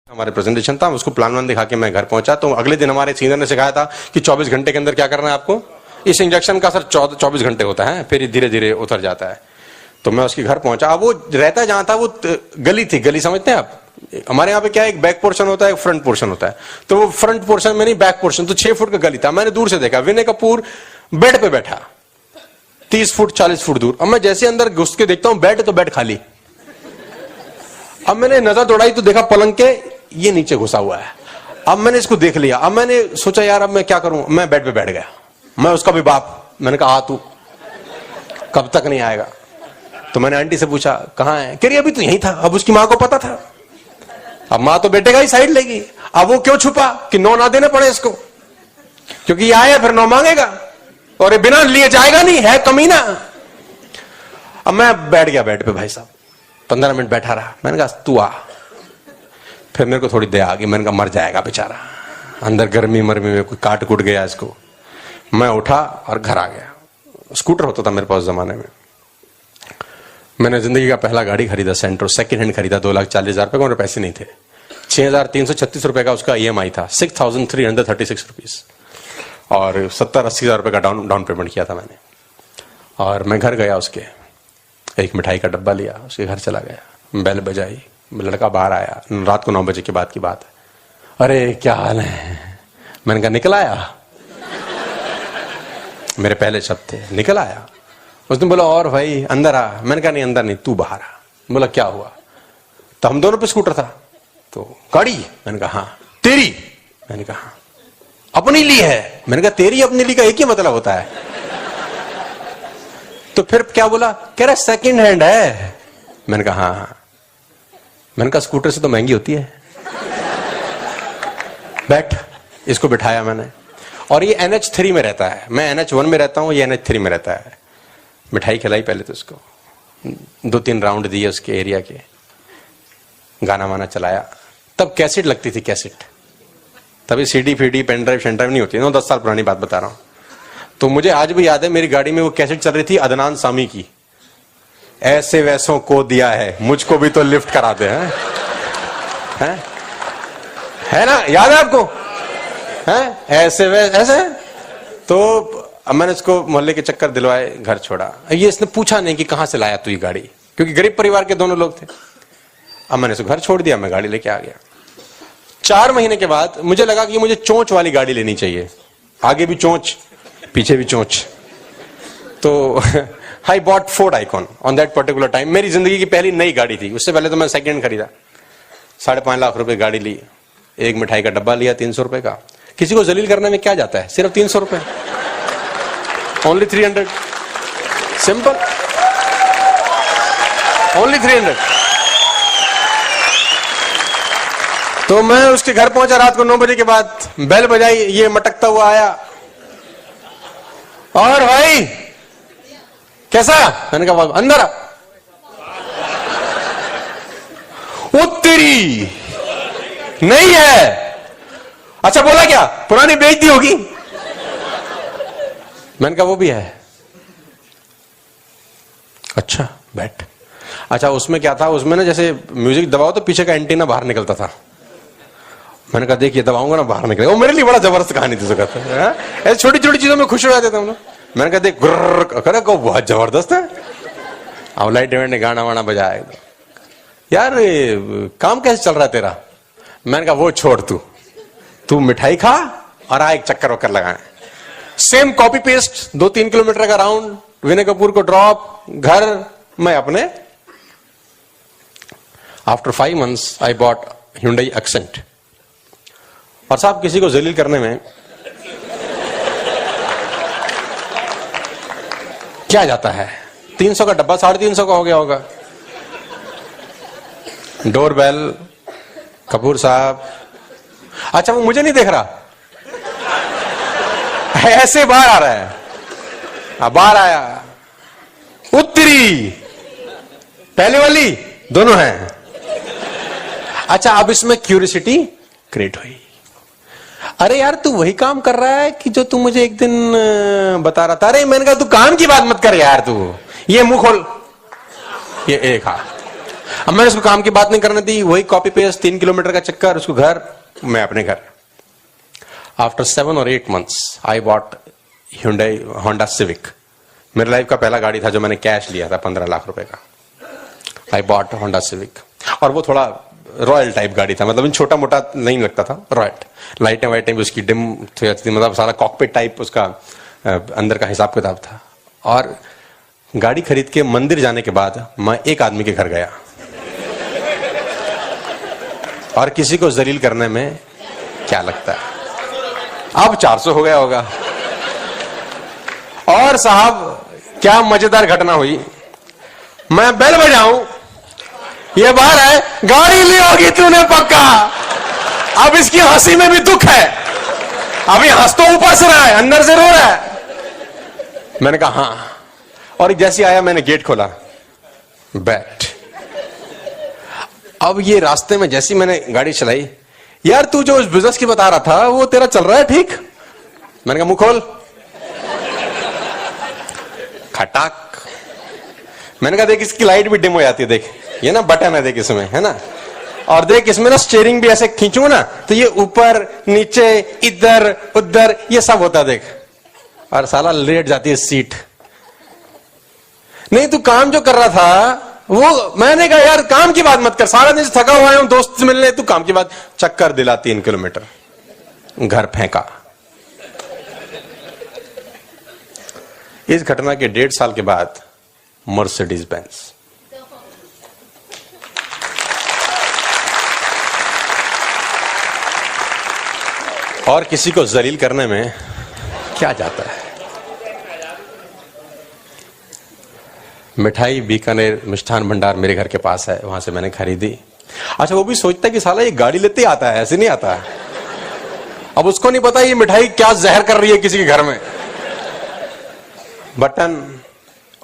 हमारे प्रेजेंटेशन था, उसको प्लान वन दिखा के मैं घर पहुंचा। तो अगले दिन हमारे सीनियर ने सिखाया था कि 24 घंटे के अंदर क्या करना है आपको। इस इंजेक्शन का सर 24 घंटे होता है, फिर धीरे धीरे उतर जाता है। तो मैं उसके घर पहुंचा। अब वो रहता जहां था वो गली थी, गली समझते हैं आप। हमारे यहाँ पे क्या है, एक बैक पोर्शन होता है, एक फ्रंट पोर्शन होता है। तो वो फ्रंट पोर्शन में नहीं, बैक पोर्शन, तो 6 फुट का गली था। मैंने दूर से देखा विनय कपूर बेड पे बैठा 30 फुट 40 फुट दूर। अब मैं जैसे अंदर घुस के देखता हूं बेड, तो बेड खाली। अब मैंने नजर दौड़ाई तो देखा पलंग के ये नीचे घुसा हुआ है। अब मैंने इसको देख लिया। अब मैंने सोचा यार अब मैं क्या करूं। मैं बेड पे बैठ गया, मैं उसका भी बाप। मैंने कहा तू कब तक नहीं आएगा। तो मैंने आंटी से पूछा कहां है, कह रही अभी तो यहीं था। अब उसकी मां को पता था, अब मां तो बेटे का ही साइड लेगी। अब वो क्यों छुपा कि 9 ना देने पड़े इसको, क्योंकि ये आया फिर 9 मांगेगा और ये बिना लिए जाएगा नहीं, है कमीना। अब मैं बैठ गया बेड पे भाई साहब, 15 मिनट बैठा रहा। मैंने कहा तू आ। फिर मेरे को थोड़ी दया आ गई। मैंने कहा मर जाएगा बेचारा, अंदर गर्मी मरमी में कोई काट कुट गया इसको। मैं उठा और घर आ गया। स्कूटर होता था मेरे पास जमाने में। मैंने जिंदगी का पहला गाड़ी खरीदा, सेंट्रो, सेकंड हैंड खरीदा, 2,40,000 रुपए का। मेरे पैसे नहीं थे। 6,336 रुपए का उसका EMI था, 6,336 रुपीज। और 70-80 हजार रुपए का डाउन पेमेंट किया था मैंने। और मैं घर गया, उसके एक मिठाई का डब्बा लिया, उसके घर चला गया। बेल बजाई, लड़का बाहर आया, रात को 9 बजे के बाद की बात है। अरे क्या हाल है। मैंने कहा निकल आया। मेरे पहले शब्द थे निकल आया। उसने बोला और भाई अंदर आ। मैंने कहा नहीं अंदर नहीं, तू बाहर आ। बोला क्या हुआ। तो हम दोनों पे स्कूटर था। तो गाड़ी। मैंने कहा हाँ। तेरी। मैंने कहा हाँ। अपनी ली है। मैंने कहा तेरी अपनी ली का एक ही मतलब होता है। तो फिर क्या बोला, कह रहा सेकंड हैंड है। मैंने कहा हाँ हाँ। मैंने कहा स्कूटर से तो महंगी होती है। बैठ। इसको बिठाया मैंने। और ये NH3 में रहता है, मैं NH1 में रहता हूं, ये NH3 में रहता है। मिठाई खिलाई पहले तो उसको, 2-3 राउंड दिए उसके एरिया के, गाना वाना चलाया। तब कैसेट लगती थी, कैसेट। तभी CD फीडी pen drive Shane drive नहीं होती, 9-10 साल पुरानी बात बता रहा हूं। तो मुझे आज भी याद है मेरी गाड़ी में वो कैसेट चल रही थी अदनान सामी की, ऐसे वैसों को दिया है मुझको भी तो लिफ्ट कराते हैं। है ना, याद है आपको। हैं ऐसे ऐसे। तो अब मैंने इसको मोहल्ले के चक्कर दिलवाए, घर छोड़ा। ये इसने पूछा नहीं कि कहां से लाया तू ये गाड़ी, क्योंकि गरीब परिवार के दोनों लोग थे। अब मैंने इसको घर छोड़ दिया, मैं गाड़ी लेके आ गया। 4 महीने के बाद मुझे लगा कि मुझे चोंच वाली गाड़ी लेनी चाहिए, आगे भी चोंच पीछे भी चोंच। तो I bought Ford icon on that particular time. मेरी जिंदगी की पहली नई गाड़ी थी। उससे पहले तो मैं सेकंड खरीदा, 5.5 लाख रुपए गाड़ी ली। एक मिठाई का डब्बा लिया 300 रुपए का। किसी को जलील करने में क्या जाता है, सिर्फ 300 रुपए, ओनली 300, सिंपल, ओनली 300। तो मैं उसके घर पहुंचा रात को 9 बजे के बाद। बेल बजाई, ये मटकता हुआ आया। और भाई कैसा। मैंने कहा अंदर आ। उत्तरी नहीं है। अच्छा बोला क्या, पुरानी बेच दी होगी। मैंने कहा वो भी है। अच्छा बैठ। अच्छा उसमें क्या था, उसमें ना जैसे म्यूजिक दबाओ तो पीछे का एंटीना बाहर निकलता था। मैंने कहा देखिए दबाऊंगा ना बाहर निकलेगा। वो मेरे लिए बड़ा जबरदस्त कहानी थी। ऐसी छोटी छोटी चीजों में खुश हो जाते थे हम लोग। मैंने कहा देख गुर्र को बहुत जबरदस्त है। अब लाइट ने गाना वाना बजाया। यार काम कैसे चल रहा है तेरा। मैंने कहा वो छोड़, तू मिठाई खा और आ एक चक्कर वक्कर लगाए। सेम कॉपी पेस्ट, 2-3 किलोमीटर का राउंड, विनय कपूर को ड्रॉप, घर, मैं अपने। After 5 months I bought Hyundai Accent। और साहब किसी को जलील करने में क्या जाता है। 300 का डब्बा 350 का हो गया होगा। डोरबेल, कपूर साहब। अच्छा वो मुझे नहीं देख रहा, ऐसे बाहर आ रहा है। बाहर आया। उत्तरी पहले वाली दोनों हैं। अच्छा अब इसमें क्यूरियोसिटी क्रिएट हुई। अरे यार तू वही काम कर रहा है कि जो तू मुझे एक दिन बता रहा था। अरे मैंने कहा तू काम की बात मत कर यार, तू ये मुंह खोल। ये एक हाथ अब मैंने उसको काम की बात नहीं करने दी, वही कॉपी पेस्ट, 3 किलोमीटर का चक्कर, उसको घर, मैं अपने घर। आफ्टर 7 और 8 months I bought Hyundai Honda Civic। मेरे लाइफ का पहला गाड़ी था जो मैंने कैश लिया था 15 लाख रुपए का। आई बॉट Honda Civic, और वो थोड़ा रॉयल टाइप गाड़ी था, मतलब छोटा मोटा नहीं लगता था, रॉयल। लाइटें वाइटें भी उसकी डिम थी, मतलब सारा कॉकपिट टाइप उसका अंदर का हिसाब किताब था। और गाड़ी खरीद के मंदिर जाने के बाद मैं एक आदमी के घर गया, और किसी को जलील करने में क्या लगता है, अब 400 हो गया होगा। और साहब क्या मजेदार घटना हुई, मैं बेल बजाऊं, ये बाहर है, गाड़ी ली होगी तूने पक्का। अब इसकी हंसी में भी दुख है, अभी हंस तो ऊपर से रहा है, अंदर से रो रहा है। मैंने कहा हाँ, और जैसे आया मैंने गेट खोला, बैठ। अब ये रास्ते में जैसी मैंने गाड़ी चलाई, यार तू जो उस बिजनेस की बता रहा था वो तेरा चल रहा है ठीक? मैंने कहा मुंह खोल। खटाक। मैंने कहा देख इसकी लाइट भी डिम हो जाती है, देख ये ना बटन है, देख इसमें है ना, और देख इसमें ना स्टीयरिंग भी ऐसे खींचूंगा ना तो ये ऊपर नीचे इधर उधर ये सब होता है, देख। और साला लेट जाती है सीट। नहीं तू काम जो कर रहा था वो, मैंने कहा यार काम की बात मत कर, सारा दिन थका हुआ है, दोस्त से मिलने, तू काम की बात। चक्कर दिला 3 किलोमीटर, घर फेंका। इस घटना के 1.5 साल के बाद मर्सिडीज बेंज। और किसी को जलील करने में क्या जाता है। मिठाई बीकानेर मिष्ठान भंडार मेरे घर के पास है, वहां से मैंने खरीदी। अच्छा वो भी सोचता है कि साला ये गाड़ी लेते ही आता है, ऐसे नहीं आता है। अब उसको नहीं पता ये मिठाई क्या जहर कर रही है किसी के घर में। बटन।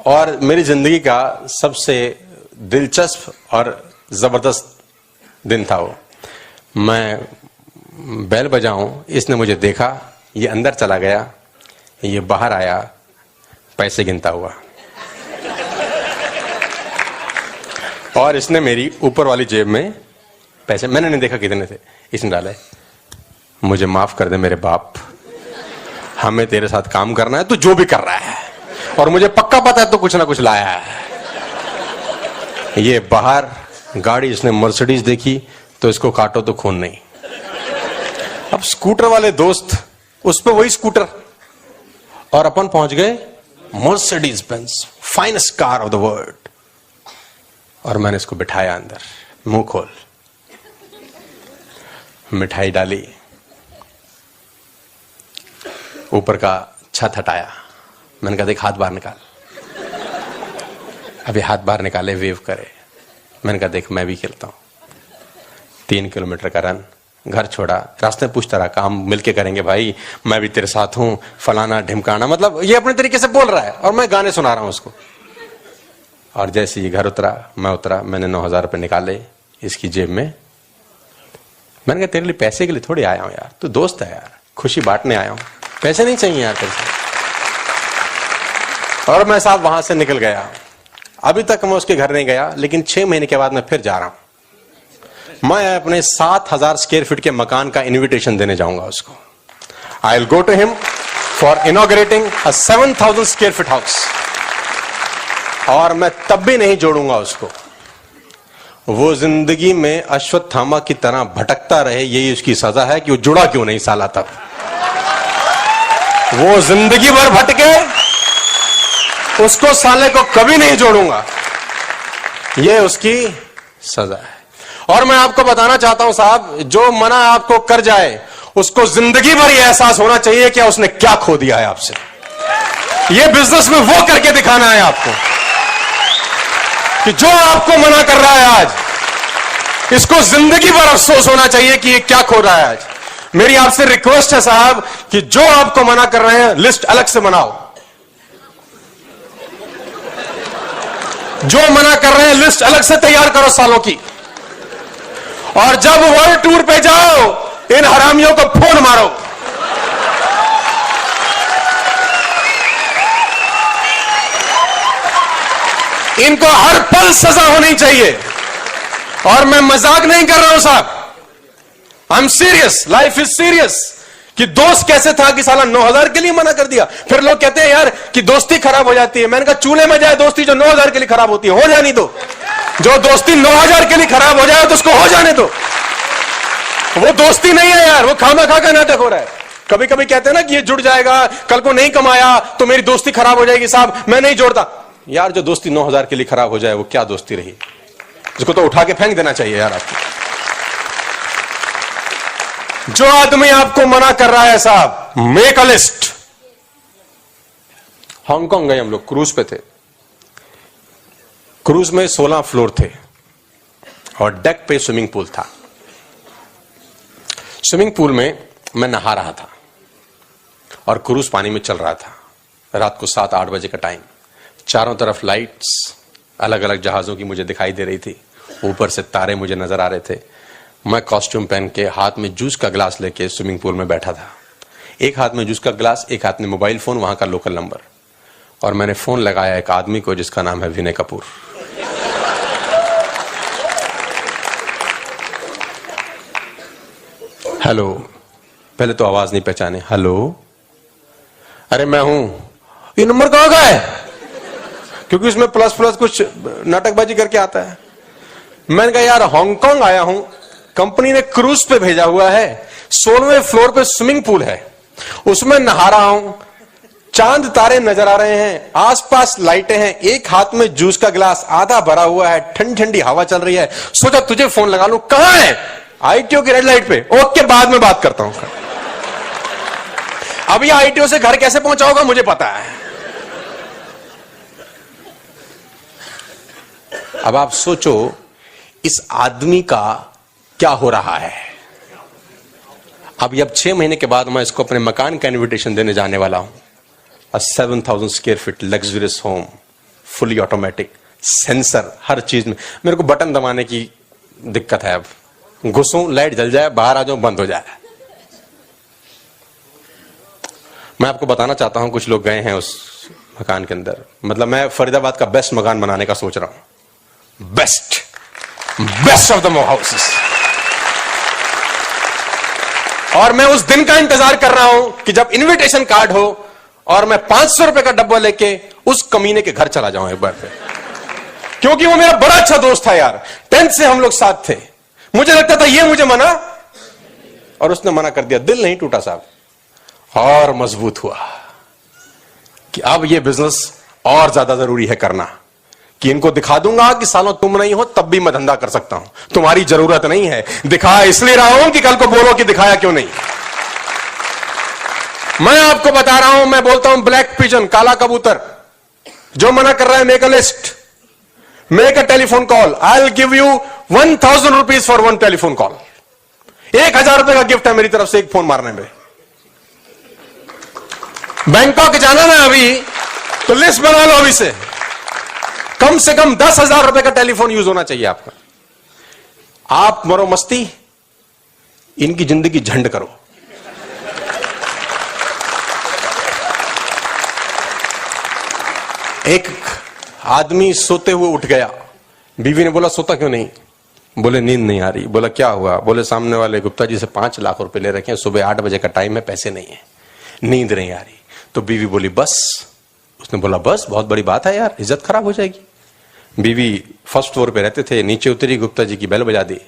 और मेरी जिंदगी का सबसे दिलचस्प और जबरदस्त दिन था वो। मैं बेल बजाऊं, इसने मुझे देखा, ये अंदर चला गया, ये बाहर आया पैसे गिनता हुआ, और इसने मेरी ऊपर वाली जेब में पैसे, मैंने नहीं देखा कितने थे, इसने डाले। मुझे माफ कर दे मेरे बाप, हमें तेरे साथ काम करना है, तू जो भी कर रहा है, और मुझे पक्का पता है तो कुछ ना कुछ लाया है। ये बाहर गाड़ी इसने मर्सिडीज देखी तो इसको काटो तो खून नहीं। अब स्कूटर वाले दोस्त, उस पे वही स्कूटर, और अपन पहुंच गए Mercedes Benz, finest car of the world. और मैंने इसको बिठाया अंदर, मुंह खोल, मिठाई डाली, ऊपर का छत हटाया। मैंने कहा देख हाथ बाहर निकाल। अभी हाथ बाहर निकाले, वेव करे। मैंने कहा देख मैं भी खेलता हूं। 3 किलोमीटर का रन, घर छोड़ा, रास्ते में पूछता रहा काम मिलके करेंगे भाई, मैं भी तेरे साथ हूं, फलाना ढिमकाना, मतलब ये अपने तरीके से बोल रहा है और मैं गाने सुना रहा हूं उसको। और जैसे ये घर उतरा, मैं उतरा, मैंने 9,000 रुपए निकाले इसकी जेब में। मैंने कहा तेरे लिए पैसे के लिए थोड़ी आया हूं यार, तू दोस्त है यार, खुशी बांटने आया हूं, पैसे नहीं चाहिए यार तेरे से। और मैं साहब वहां से निकल गया। अभी तक मैं उसके घर नहीं गया, लेकिन 6 महीने के बाद मैं फिर जा रहा हूं। मैं अपने 7,000 स्क्वायर फीट के मकान का इन्विटेशन देने जाऊंगा उसको। I will go to him for inaugurating a 7,000 square feet house. और मैं तब भी नहीं जोड़ूंगा उसको। वो जिंदगी में अश्वत्थामा की तरह भटकता रहे, यही उसकी सजा है कि वो जुड़ा क्यों नहीं साला तब। वो जिंदगी भर भटके, उसको साले को कभी नहीं जोड़ूंगा, ये उसकी सजा है। और मैं आपको बताना चाहता हूं साहब, जो मना आपको कर जाए उसको जिंदगी भर यह एहसास होना चाहिए कि उसने क्या खो दिया है आपसे। ये बिजनेस में वो करके दिखाना है आपको कि जो आपको मना कर रहा है आज, इसको जिंदगी भर अफसोस होना चाहिए कि ये क्या खो रहा है आज। मेरी आपसे रिक्वेस्ट है साहब कि जो आपको मना कर रहे हैं लिस्ट अलग से बनाओ, जो मना कर रहे हैं लिस्ट अलग से तैयार करो सालों की। और जब वर्ल्ड टूर पे जाओ इन हरामियों को फोन मारो। इनको हर पल सजा होनी चाहिए। और मैं मजाक नहीं कर रहा हूं साहब, I am serious, life is serious. कि दोस्त कैसे था कि साला 9,000 के लिए मना कर दिया। फिर लोग कहते हैं यार कि दोस्ती खराब हो जाती है। मैंने कहा चूल्हे में जाए दोस्ती जो 9,000 के लिए खराब होती है, हो जाने दो। जो दोस्ती 9,000 के लिए खराब हो जाए तो उसको हो जाने दो। वो दोस्ती नहीं है यार, वो खामा खा का नाटक हो रहा है। कभी कभी कहते हैं ना कि ये जुड़ जाएगा, कल को नहीं कमाया तो मेरी दोस्ती खराब हो जाएगी। साहब मैं नहीं जोड़ता यार, जो दोस्ती 9,000 के लिए खराब हो जाए वो क्या दोस्ती रही, इसको तो उठा के फेंक देना चाहिए यार आपको। जो आदमी आपको मना कर रहा है साहब, मेक अ लिस्ट। हांगकांग गए हम लोग, क्रूज पे थे। क्रूज में 16 फ्लोर थे और डेक पे स्विमिंग पूल था। स्विमिंग पूल में मैं नहा रहा था और क्रूज पानी में चल रहा था। रात को 7-8 बजे का टाइम, चारों तरफ लाइट्स अलग अलग जहाजों की मुझे दिखाई दे रही थी, ऊपर से तारे मुझे नजर आ रहे थे। मैं कॉस्ट्यूम पहन के हाथ में जूस का गिलास लेके स्विमिंग पूल में बैठा था। एक हाथ में जूस का गिलास, एक हाथ में मोबाइल फोन, वहां का लोकल नंबर। और मैंने फोन लगाया एक आदमी को जिसका नाम है विनय कपूर। हेलो, पहले तो आवाज नहीं पहचाने। हेलो, अरे मैं हूं। ये नंबर कहां का है? क्योंकि उसमें प्लस प्लस कुछ नाटकबाजी करके आता है। मैंने कहा यार हांगकांग आया हूं, कंपनी ने क्रूज पे भेजा हुआ है, 16वें फ्लोर पे स्विमिंग पूल है, उसमें नहा रहा हूं, चांद तारे नजर आ रहे हैं, आसपास लाइटें हैं, एक हाथ में जूस का गिलास आधा भरा हुआ है, ठंडी ठंडी हवा चल रही है। सोचा तुझे फोन लगा लूं। कहां है? आईटीओ की रेड लाइट पे। ओके, बाद में बात करता हूं। अभी आईटीओ से घर कैसे पहुंचा होगा मुझे पता है। अब आप सोचो इस आदमी का क्या हो रहा है। अब 6 महीने के बाद मैं इसको अपने मकान का इनविटेशन देने जाने वाला हूं। 7,000 square feet luxurious home, fully automatic, sensor, हर चीज में। मेरे को बटन दबाने की दिक्कत है। अब घुसूं, लाइट जल जाए, बाहर आ जाऊं, बंद हो जाए। मैं आपको बताना चाहता हूं, कुछ लोग गए हैं उस मकान के अंदर। मतलब मैं फरीदाबाद का बेस्ट मकान बनाने का सोच रहा हूं। Best of the houses. और मैं उस दिन का इंतजार कर रहा हूं कि जब इनविटेशन कार्ड हो और मैं 500 रुपए का डब्बा लेके उस कमीने के घर चला जाऊं एक बार फिर। क्योंकि वो मेरा बड़ा अच्छा दोस्त था यार, 10th से हम लोग साथ थे। मुझे लगता था ये मुझे मना, और उसने मना कर दिया। दिल नहीं टूटा साहब, और मजबूत हुआ कि अब ये बिजनेस और ज्यादा जरूरी है करना। कि इनको दिखा दूंगा कि सालों तुम नहीं हो तब भी मैं धंधा कर सकता हूं, तुम्हारी जरूरत नहीं है। दिखा इसलिए रहा हूं कि कल को बोलो कि दिखाया क्यों नहीं। मैं आपको बता रहा हूं, मैं बोलता हूं ब्लैक पिजन, काला कबूतर। जो मना कर रहा है, make a list, make a telephone call. I will give you 1,000 rupees for 1 telephone call. 1,000 रुपए का गिफ्ट है मेरी तरफ से एक फोन मारने में। बैंकॉक जाना ना अभी, तो लिस्ट बना लो अभी से। कम से कम 10,000 रुपए का टेलीफोन यूज होना चाहिए आपका। आप मरो मस्ती, इनकी जिंदगी झंड करो। एक आदमी सोते हुए उठ गया। बीवी ने बोला सोता क्यों नहीं? बोले नींद नहीं आ रही। बोला क्या हुआ? बोले सामने वाले गुप्ता जी से 5 लाख रुपए ले रखे हैं, सुबह 8 बजे का टाइम है, पैसे नहीं है, नींद नहीं आ रही। तो बीवी बोली बस। उसने बोला बस, बहुत बड़ी बात है यार, इज्जत खराब हो जाएगी। बीवी फर्स्ट फ्लोर पे रहते थे, नीचे उतरी, गुप्ता जी की बेल बजा दी।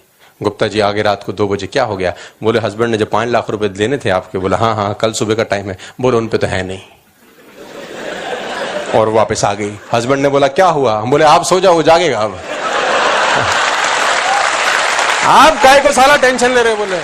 गुप्ता जी आगे रात को 2 बजे, क्या हो गया? बोले हस्बैंड ने जो 5 लाख रुपए लेने थे आपके। बोला हाँ हाँ, कल सुबह का टाइम है। बोले उन पे तो है नहीं। और वापस आ गई। हस्बैंड ने बोला क्या हुआ? हम बोले आप सो जाओ, वो जागेगा अब। आप काय को साला टेंशन ले रहे? बोले